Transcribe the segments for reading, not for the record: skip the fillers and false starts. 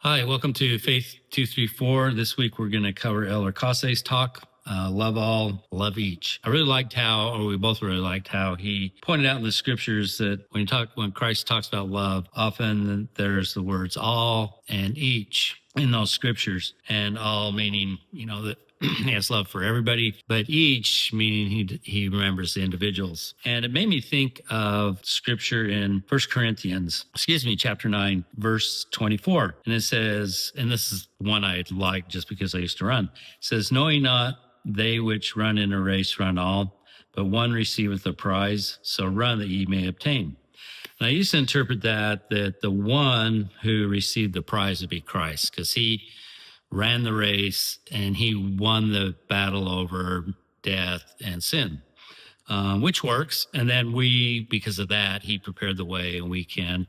Hi, welcome to Faith 234. This week we're going to cover Elder Causse's talk, Love All, Love Each. We both really liked how he pointed out in the scriptures that when Christ talks about love, often there's the words all and each in those scriptures, and all meaning, that he has love for everybody, but each meaning he remembers the individuals. And it made me think of scripture in chapter 9, verse 24. And it says, and this is one I like just because I used to run. It says, knowing not they which run in a race run all, but one receiveth the prize, so run that ye may obtain. And I used to interpret that the one who received the prize would be Christ, because he ran the race and he won the battle over death and sin, which works. And then because of that, he prepared the way, and we can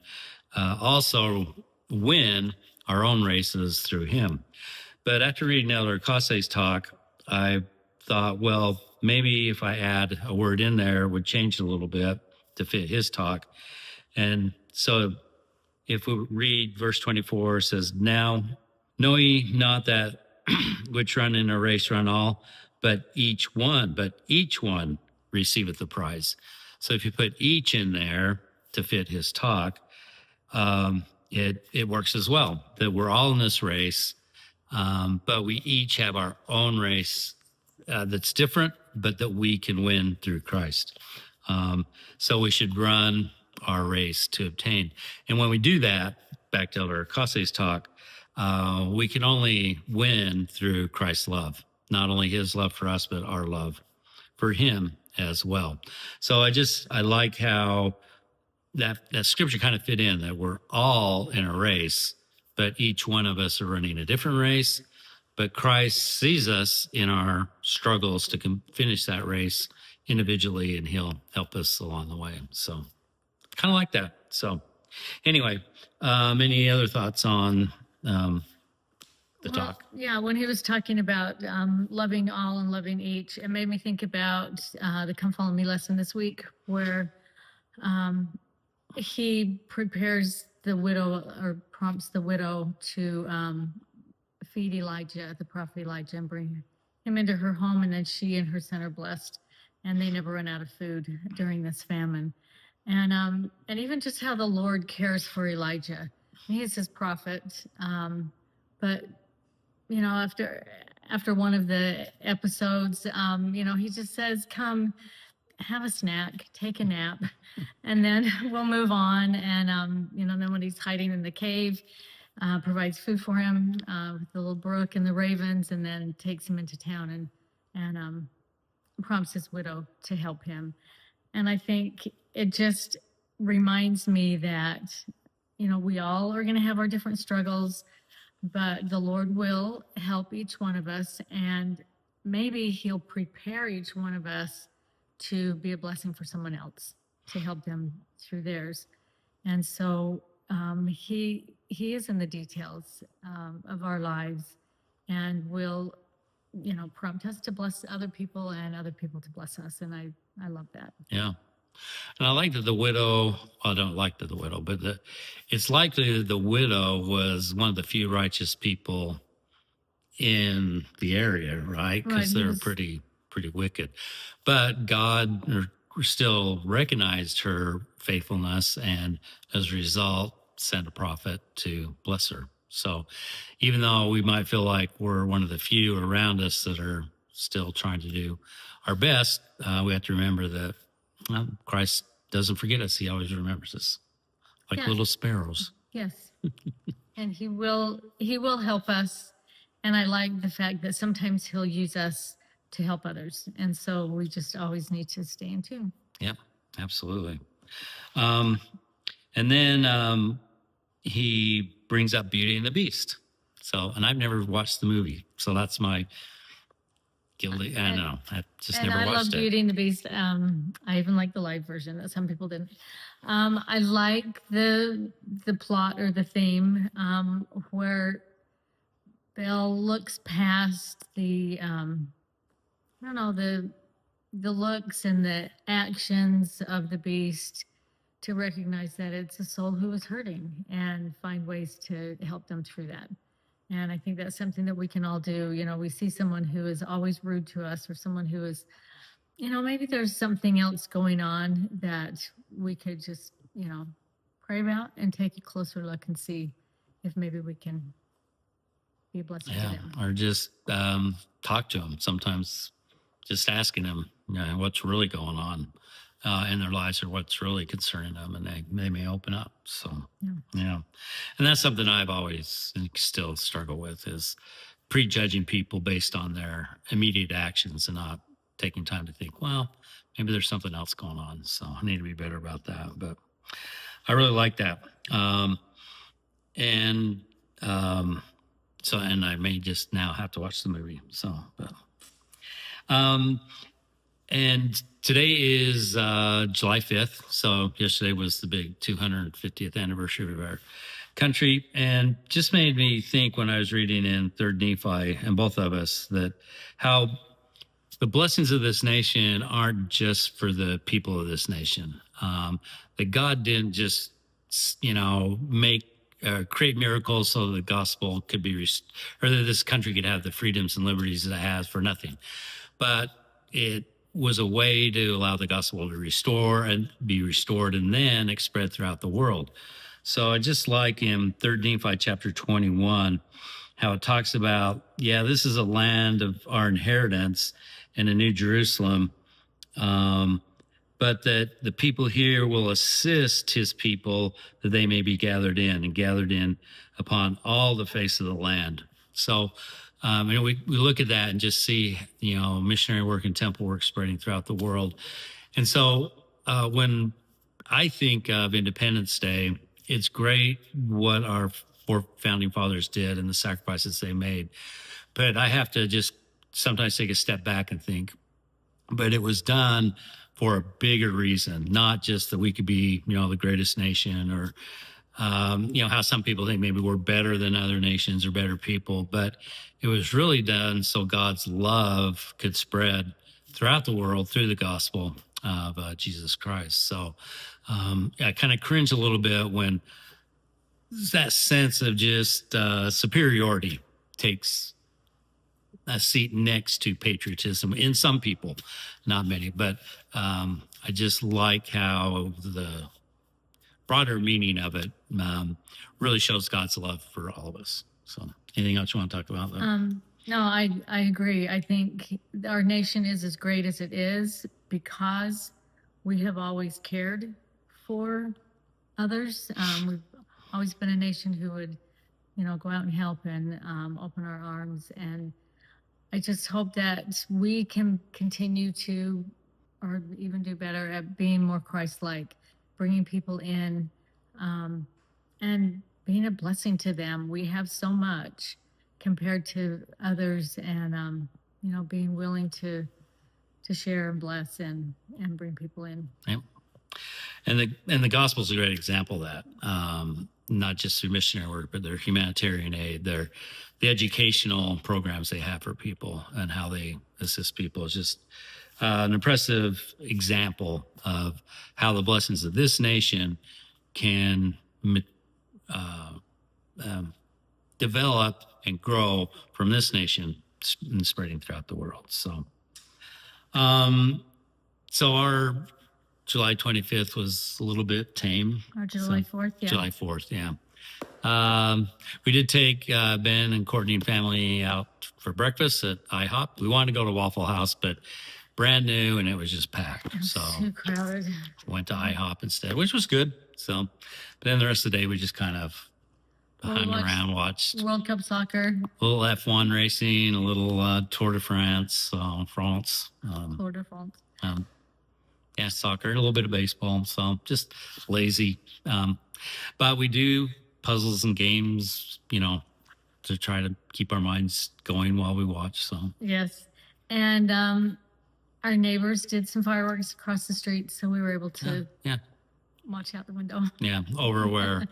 also win our own races through him. But after reading Elder Causse's talk, I thought, well, maybe if I add a word in there, it would change it a little bit to fit his talk. And so if we read verse 24, it says, now know ye not that which run in a race run all, but each one receiveth the prize. So if you put each in there to fit his talk, it works as well, that we're all in this race, but we each have our own race that's different, but that we can win through Christ. So we should run our race to obtain. And when we do that, back to Elder Causse's talk, we can only win through Christ's love, not only his love for us, but our love for him as well. So I like how that scripture kind of fit in, that we're all in a race, but each one of us are running a different race, but Christ sees us in our struggles to finish that race individually, and he'll help us along the way. So kind of like that. So anyway, any other thoughts on the talk? Yeah, when he was talking about loving all and loving each, it made me think about the Come Follow Me lesson this week, where he prepares the widow, or prompts the widow to feed Elijah, the prophet Elijah, and bring him into her home, and then she and her son are blessed, and they never run out of food during this famine. And even just how the Lord cares for Elijah. He's his prophet, but after one of the episodes, he just says, "Come, have a snack, take a nap, and then we'll move on." And then when he's hiding in the cave, provides food for him with the little brook and the ravens, and then takes him into town and prompts his widow to help him. And I think it just reminds me that we all are going to have our different struggles, but the Lord will help each one of us, and maybe he'll prepare each one of us to be a blessing for someone else, to help them through theirs. And so he is in the details of our lives, and will prompt us to bless other people and other people to bless us. And I love that. Yeah. And I like that the widow, I don't like that the widow, but it's likely that the widow was one of the few righteous people in the area, right? Because they're pretty wicked. But God still recognized her faithfulness, and as a result, sent a prophet to bless her. So even though we might feel like we're one of the few around us that are still trying to do our best, we have to remember that Christ doesn't forget us. He always remembers us, like little sparrows. Yes. And he will help us. And I like the fact that sometimes he'll use us to help others. And so we just always need to stay in tune. Yeah, absolutely. And then he brings up Beauty and the Beast. So, and I've never watched the movie, so that's my guilty. I know. I just never watched it. I love Beauty and the Beast. I even like the live version that some people didn't. I like the plot or the theme where Belle looks past the looks and the actions of the Beast, to recognize that it's a soul who is hurting and find ways to help them through that. And I think that's something that we can all do. We see someone who is always rude to us, or someone who is, maybe there's something else going on that we could just, pray about and take a closer look and see if maybe we can be a blessing to them. Or just talk to them. Sometimes just asking them, what's really going on in their lives, or what's really concerning them, and they may open up. So, and that's something I've always and still struggle with, is prejudging people based on their immediate actions and not taking time to think, well, maybe there's something else going on. So I need to be better about that. But I really like that. So, and I may just now have to watch the movie. So, and today is July 5th. So yesterday was the big 250th anniversary of our country, and just made me think when I was reading in 3rd Nephi, and both of us, that how the blessings of this nation aren't just for the people of this nation. That God didn't just, create miracles so the gospel could be, or that this country could have the freedoms and liberties that it has for nothing. But it was a way to allow the gospel to be restored and then spread throughout the world. So I just like in 3rd Nephi chapter 21, how it talks about, this is a land of our inheritance and a new Jerusalem, but that the people here will assist his people, that they may be gathered in upon all the face of the land. So, we look at that and just see, missionary work and temple work spreading throughout the world. And so when I think of Independence Day, it's great what our 4 founding fathers did and the sacrifices they made. But I have to just sometimes take a step back and think, but it was done for a bigger reason, not just that we could be, the greatest nation, or, how some people think maybe we're better than other nations or better people, but it was really done so God's love could spread throughout the world through the gospel of Jesus Christ. So I kind of cringe a little bit when that sense of just superiority takes a seat next to patriotism in some people, not many, but I just like how the broader meaning of it really shows God's love for all of us. So anything else you want to talk about? No, I agree. I think our nation is as great as it is because we have always cared for others. We've always been a nation who would, go out and help and open our arms. And I just hope that we can continue to, or even do better at being more Christ-like, bringing people in and being a blessing to them. We have so much compared to others, and being willing to share and bless and bring people in. Yep. And the gospel is a great example of that. Not just through missionary work, but their humanitarian aid, the educational programs they have for people, and how they assist people is just an impressive example of how the blessings of this nation can develop and grow from this nation and spreading throughout the world. So, so our July 25th was a little bit tame. Or July 4th, yeah. July 4th, yeah. We did take Ben and Courtney and family out for breakfast at IHOP. We wanted to go to Waffle House, but brand new, and it was just packed. So too crowded. Went to IHOP instead, which was good. So, but then the rest of the day we just kind of hung around, watched World Cup soccer, a little F1 racing, a little Tour de France, Tour de France. Yeah, soccer, a little bit of baseball. So just lazy. But we do puzzles and games, to try to keep our minds going while we watch. So yes, and our neighbors did some fireworks across the street, so we were able to watch out the window. Yeah, over where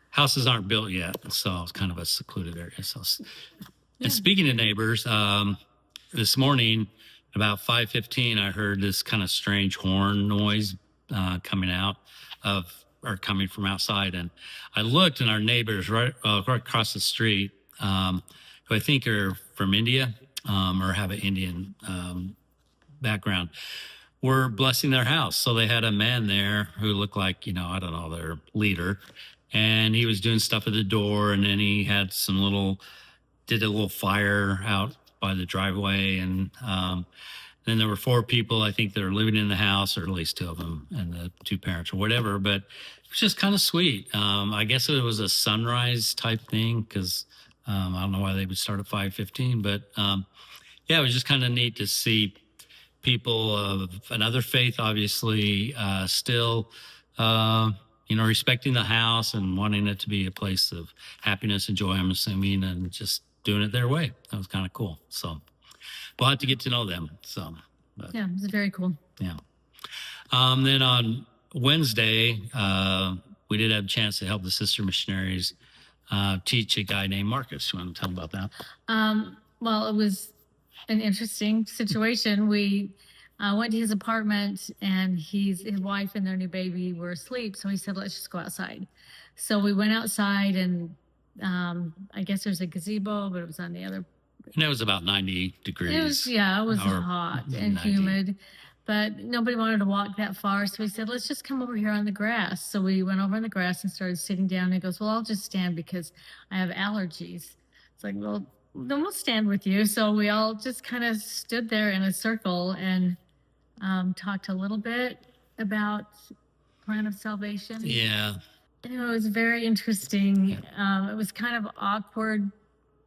houses aren't built yet, so it's kind of a secluded area. So, and speaking of neighbors, this morning about 5:15, I heard this kind of strange horn noise coming out are coming from outside. And I looked, and our neighbors right across the street, who I think are from India, or have an Indian background, were blessing their house. So they had a man there who looked like, I don't know, their leader. And he was doing stuff at the door. And then he had did a little fire out by the driveway. And then there were 4 people, I think, that are living in the house, or at least 2 of them, and the 2 parents or whatever. But it was just kind of sweet. I guess it was a sunrise type thing, because I don't know why they would start at 5:15. But yeah, it was just kind of neat to see people of another faith, obviously, still, respecting the house and wanting it to be a place of happiness and joy, I'm assuming, and just doing it their way. That was kind of cool. So we'll have to get to know them. So, yeah, it was very cool. Yeah. Then on Wednesday, we did have a chance to help the sister missionaries teach a guy named Marcus. You want to tell them about that? Well, it was an interesting situation. We went to his apartment, and his wife and their new baby were asleep. So he said, let's just go outside. So we went outside, and I guess there's a gazebo, but it was on the other. And it was about 90 degrees. It was hot and 90. Humid, but nobody wanted to walk that far. So we said, let's just come over here on the grass. So we went over on the grass and started sitting down. And he goes, well, I'll just stand because I have allergies. It's like, well, then we'll stand with you. So we all just kind of stood there in a circle and talked a little bit about plan of salvation. Yeah. It was very interesting. It was kind of awkward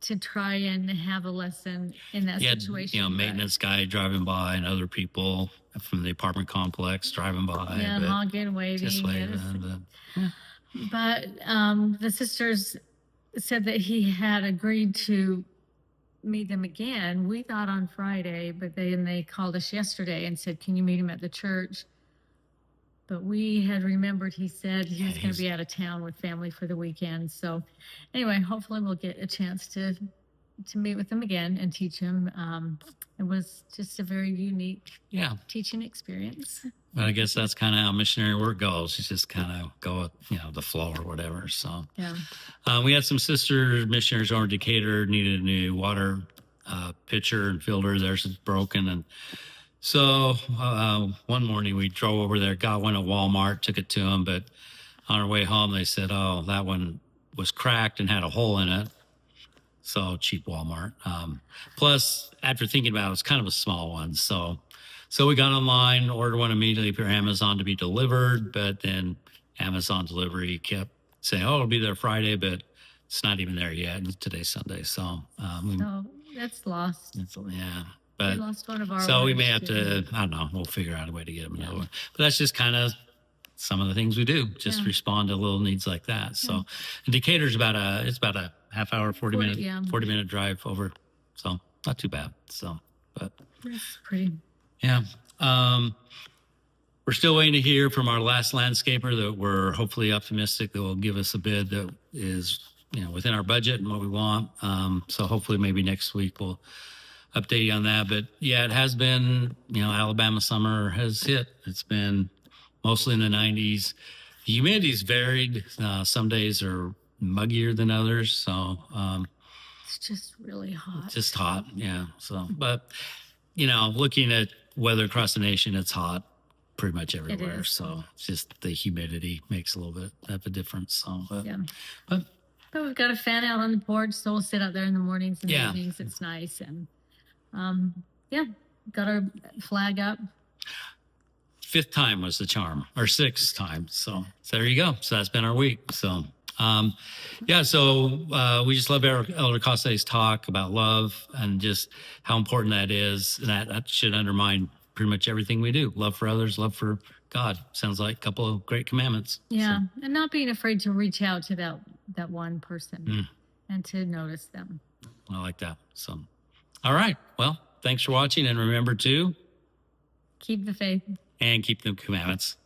to try and have a lesson in that situation. Maintenance guy driving by and other people from the apartment complex driving by. Yeah, honking, waving. Just waving. But the sisters said that he had agreed to meet them again. We thought on Friday, but then they called us yesterday and said, can you meet him at the church? But we had remembered he said he was going to be out of town with family for the weekend. So anyway, hopefully we'll get a chance to meet with him again and teach him. It was just a very unique teaching experience. But I guess that's kind of how missionary work goes. You just kind of go with, the flow or whatever. So we had some sister missionaries over in Decatur, needed a new water pitcher and filter. Theirs is broken. And so one morning we drove over there, got one at Walmart, took it to them. But on our way home, they said, oh, that one was cracked and had a hole in it. So cheap Walmart. Plus, after thinking about it, it's kind of a small one. So we got online, ordered one immediately for Amazon to be delivered. But then Amazon delivery kept saying, oh, it'll be there Friday, but it's not even there yet. And today's Sunday. So that's lost. But we lost one of our so we may have to, I don't know, we'll figure out a way to get them another one. But that's just kind of some of the things we do, just respond to little needs like that. So Decatur's about a half hour, 40 minute drive over. So not too bad. So, but it's pretty. Yeah. We're still waiting to hear from our last landscaper that we're hopefully optimistic that will give us a bid that is, within our budget and what we want. So hopefully maybe next week we'll update you on that. But yeah, it has been, Alabama summer has hit. It's been mostly in the 90s. The humidity's varied. Some days are muggier than others. So it's just really hot. Just hot, yeah. So, but looking at weather across the nation, it's hot pretty much everywhere. So it's just the humidity makes a little bit of a difference. So, but we've got a fan out on the porch, so we'll sit out there in the mornings and evenings. It's nice, and got our flag up. 5th time was the charm, or 6th time. So there you go. So that's been our week. So we just love Elder Causse's talk about love and just how important that is. And that should undermine pretty much everything we do. Love for others, love for God. Sounds like a couple of great commandments. Yeah. So. And not being afraid to reach out to that one person and to notice them. I like that. So, all right. Well, thanks for watching. And remember to keep the faith and keep the commandments.